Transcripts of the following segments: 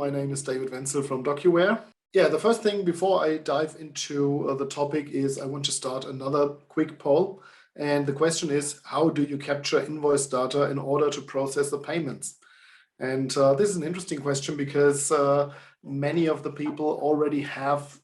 my name is David Wenzel from DocuWare. Yeah, the first thing before I dive into the topic is I want to start another quick poll. And the question is, how do you capture invoice data in order to process the payments? And this is an interesting question because many of the people already have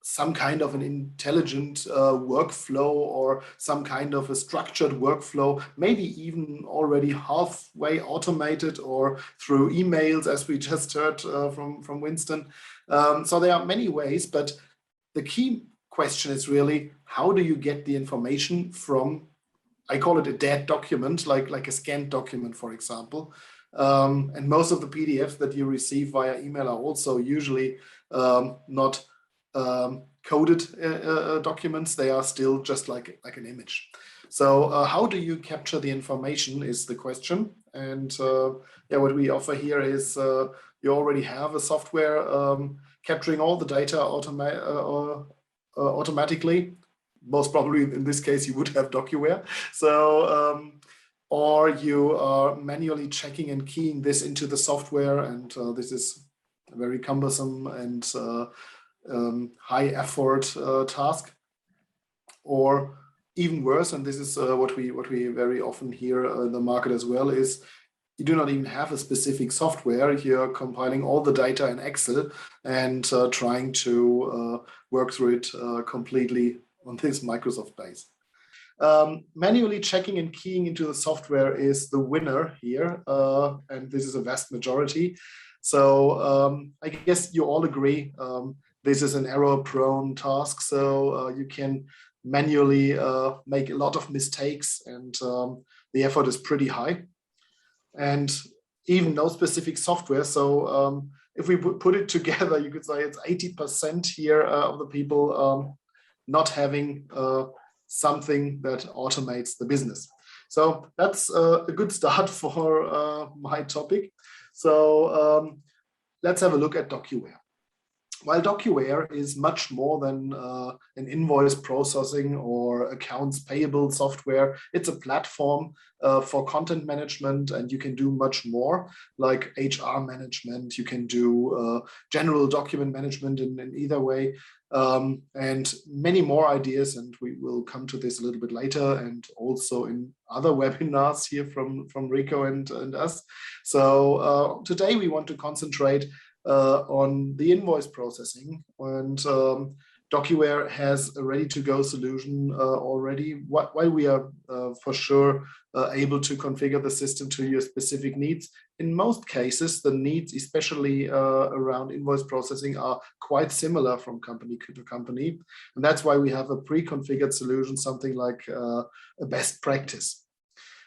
some kind of an intelligent workflow or some kind of a structured workflow, maybe even already halfway automated or through emails, as we just heard from Winston. So there are many ways, but the key question is really, how do you get the information from, I call it a dead document, like a scanned document, for example. And most of the PDFs that you receive via email are also usually not coded documents. They are still just like an image. So how do you capture the information is the question. And yeah, what we offer here is you already have a software capturing all the data automatically. Most probably in this case, you would have DocuWare. So, or you are manually checking and keying this into the software. And this is a very cumbersome and high effort task. Or even worse, and this is what we very often hear in the market as well, is you do not even have a specific software. You're compiling all the data in Excel and trying to work through it completely on this Microsoft base. Manually checking and keying into the software is the winner here, and this is a vast majority. So I guess you all agree this is an error-prone task, so you can manually make a lot of mistakes, and the effort is pretty high. And even no specific software. So if we put it together, you could say it's 80% here of the people not having something that automates the business. So that's a good start for my topic. So let's have a look at DocuWare. While DocuWare is much more than an invoice processing or accounts payable software, it's a platform for content management, and you can do much more, like HR management. You can do general document management in either way, and many more ideas. And we will come to this a little bit later, and also in other webinars here from Ricoh and us. So today we want to concentrate on the invoice processing, and DocuWare has a ready-to-go solution already. While we are for sure able to configure the system to your specific needs, in most cases, the needs, especially around invoice processing, are quite similar from company to company. And that's why we have a pre-configured solution, something like a best practice.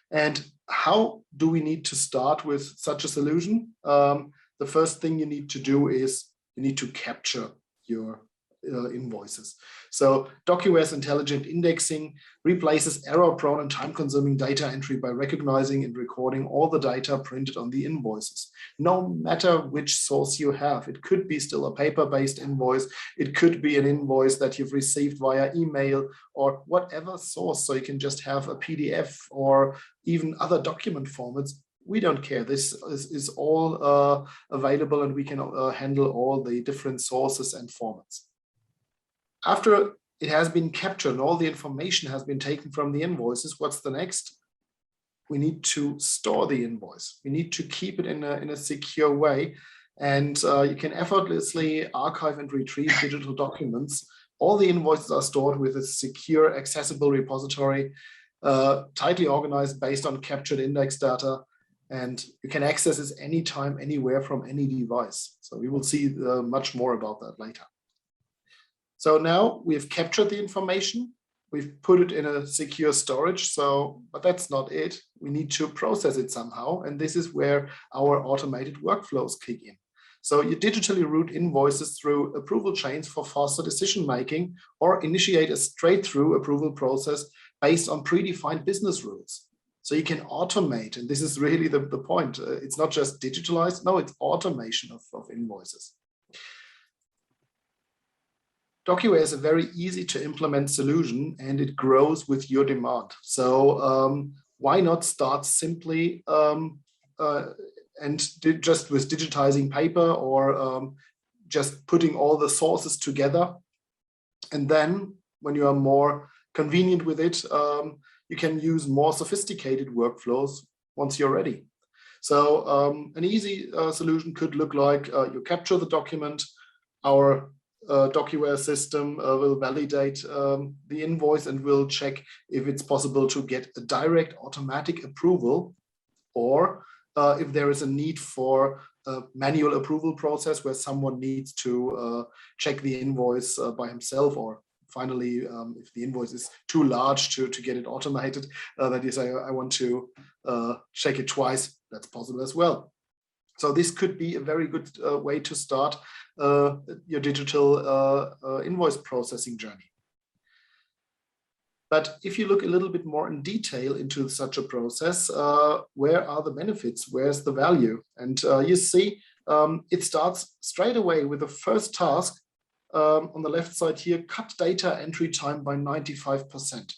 And how do we need to start with such a solution? The first thing you need to do is you need to capture your invoices. So DocuWare's intelligent indexing replaces error-prone and time-consuming data entry by recognizing and recording all the data printed on the invoices. No matter which source you have, it could be still a paper-based invoice, it could be an invoice that you've received via email or whatever source, so you can just have a PDF or even other document formats. We don't care. This is all available, and we can handle all the different sources and formats. After it has been captured and all the information has been taken from the invoices, what's the next? We need to store the invoice. We need to keep it in a secure way. And you can effortlessly archive and retrieve digital documents. All the invoices are stored with a secure, accessible repository, tightly organized based on captured index data. And you can access this anytime, anywhere from any device. So we will see much more about that later. So now we've captured the information, we've put it in a secure storage. But that's not it. We need to process it somehow. And this is where our automated workflows kick in. So you digitally route invoices through approval chains for faster decision-making, or initiate a straight-through approval process based on predefined business rules. So you can automate, and this is really the point. It's not just digitalized, no, it's automation of invoices. DocuWare is a very easy to implement solution, and it grows with your demand. So why not start simply and just with digitizing paper or just putting all the sources together. And then when you are more convenient with it, you can use more sophisticated workflows once you're ready. So an easy solution could look like you capture the document, our DocuWare system will validate the invoice and will check if it's possible to get a direct automatic approval, or if there is a need for a manual approval process where someone needs to check the invoice by himself, or finally, if the invoice is too large to get it automated, that is, I want to check it twice, that's possible as well. So this could be a very good way to start your digital invoice processing journey. But if you look a little bit more in detail into such a process, where are the benefits? Where's the value? And you see, it starts straight away with the first task on the left side here, cut data entry time by 95%.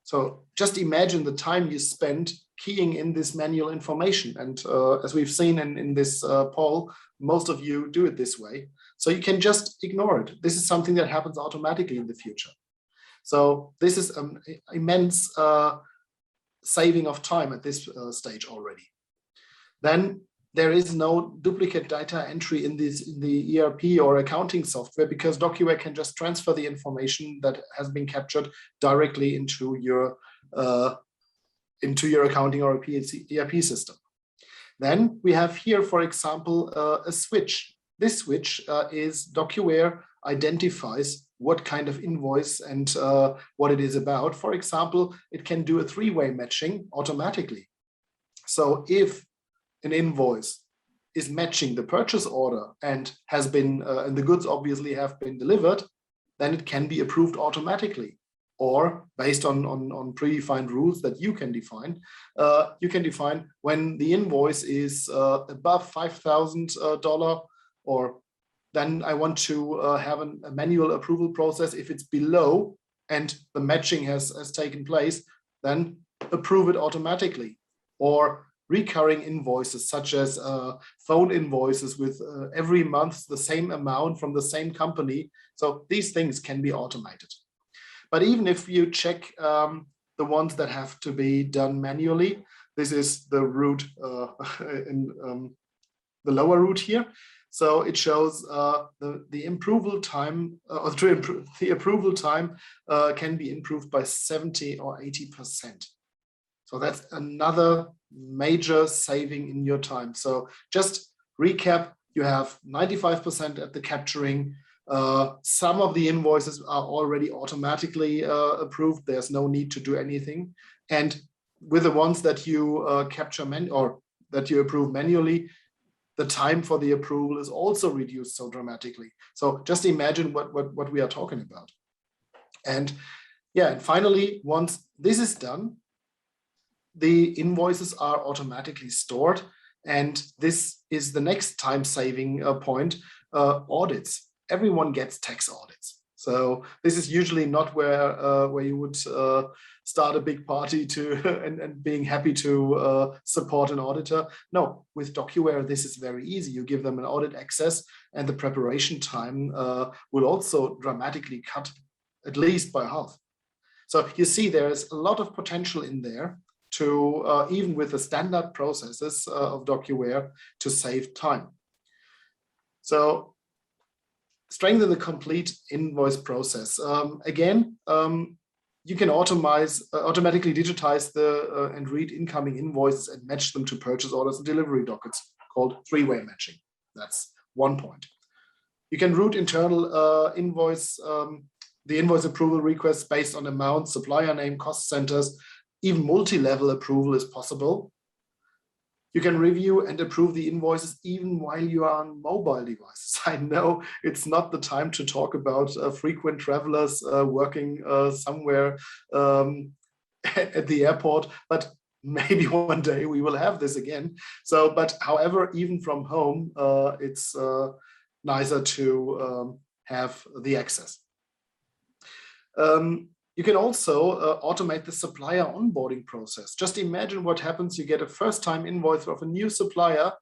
So just imagine the time you spend keying in this manual information. And as we've seen in this poll, most of you do it this way. So you can just ignore it. This is something that happens automatically in the future. So this is an immense saving of time at this stage already. Then there is no duplicate data entry in the ERP or accounting software, because DocuWare can just transfer the information that has been captured directly into your accounting or ERP system. Then we have here, for example, a switch. This switch is DocuWare identifies what kind of invoice and what it is about. For example, it can do a three-way matching automatically. So if an invoice is matching the purchase order and has been, and the goods obviously have been delivered, then it can be approved automatically. Or based on predefined rules that you can define when the invoice is above $5,000, or then I want to have a manual approval process. If it's below and the matching has taken place, then approve it automatically. Or recurring invoices, such as phone invoices with every month the same amount from the same company. So these things can be automated. But even if you check the ones that have to be done manually, this is the route in the lower route here. So it shows the approval time, the approval time can be improved by 70 or 80%. So that's another major saving in your time. So just recap, you have 95% at the capturing. Some of the invoices are already automatically approved. There's no need to do anything. And with the ones that you capture or that you approve manually, the time for the approval is also reduced so dramatically. So just imagine what we are talking about. And yeah, and finally, once this is done, the invoices are automatically stored. And this is the next time-saving point, audits. Everyone gets tax audits. So this is usually not where you would start a big party and being happy to support an auditor. No, with DocuWare, this is very easy. You give them an audit access, and the preparation time will also dramatically cut, at least by half. So you see, there's a lot of potential in there to, even with the standard processes of DocuWare, to save time. So strengthen the complete invoice process. Again, you can automatically digitize and read incoming invoices and match them to purchase orders and delivery dockets, called three-way matching. That's one point. You can route internal the invoice approval requests based on amount, supplier name, cost centers. Even multi-level approval is possible. You can review and approve the invoices even while you are on mobile devices. I know it's not the time to talk about frequent travelers working somewhere at the airport, but maybe one day we will have this again. So, but however, even from home, it's nicer to have the access. You can also automate the supplier onboarding process. Just imagine what happens. You get a first-time invoice of a new supplier,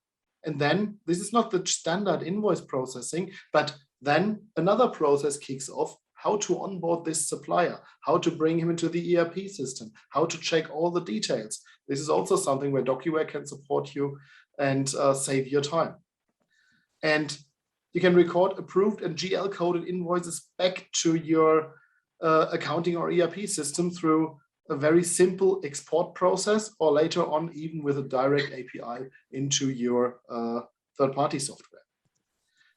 and then this is not the standard invoice processing, but then another process kicks off, how to onboard this supplier, how to bring him into the ERP system, how to check all the details. This is also something where DocuWare can support you and save your time. And you can record approved and GL-coded invoices back to your accounting or ERP system through a very simple export process, or later on even with a direct API into your third-party software.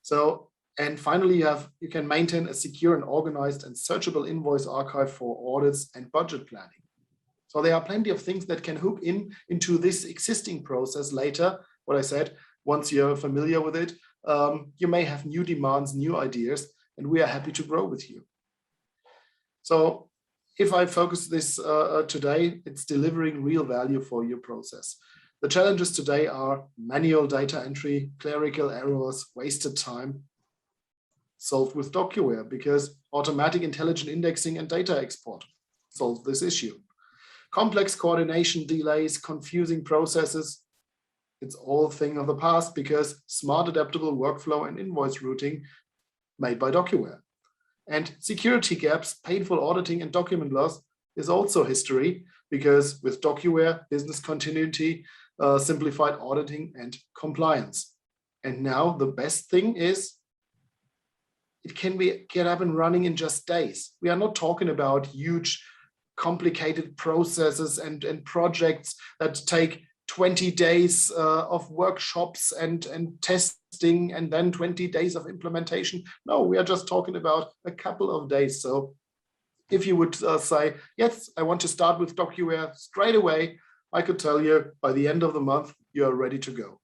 So, and finally, you can maintain a secure and organized and searchable invoice archive for audits and budget planning. So there are plenty of things that can hook into this existing process later. What I said, once you're familiar with it, you may have new demands, new ideas, and we are happy to grow with you. So if I focus this today, it's delivering real value for your process. The challenges today are manual data entry, clerical errors, wasted time, solved with DocuWare, because automatic intelligent indexing and data export solve this issue. Complex coordination delays, confusing processes, it's all a thing of the past, because smart adaptable workflow and invoice routing made by DocuWare. And security gaps, painful auditing and document loss is also history, because with DocuWare, business continuity, simplified auditing and compliance. And now the best thing is it can get up and running in just days. We are not talking about huge, complicated processes and projects that take 20 days of workshops and testing, and then 20 days of implementation. No, we are just talking about a couple of days. So if you would say, yes, I want to start with DocuWare straight away, I could tell you by the end of the month, you are ready to go.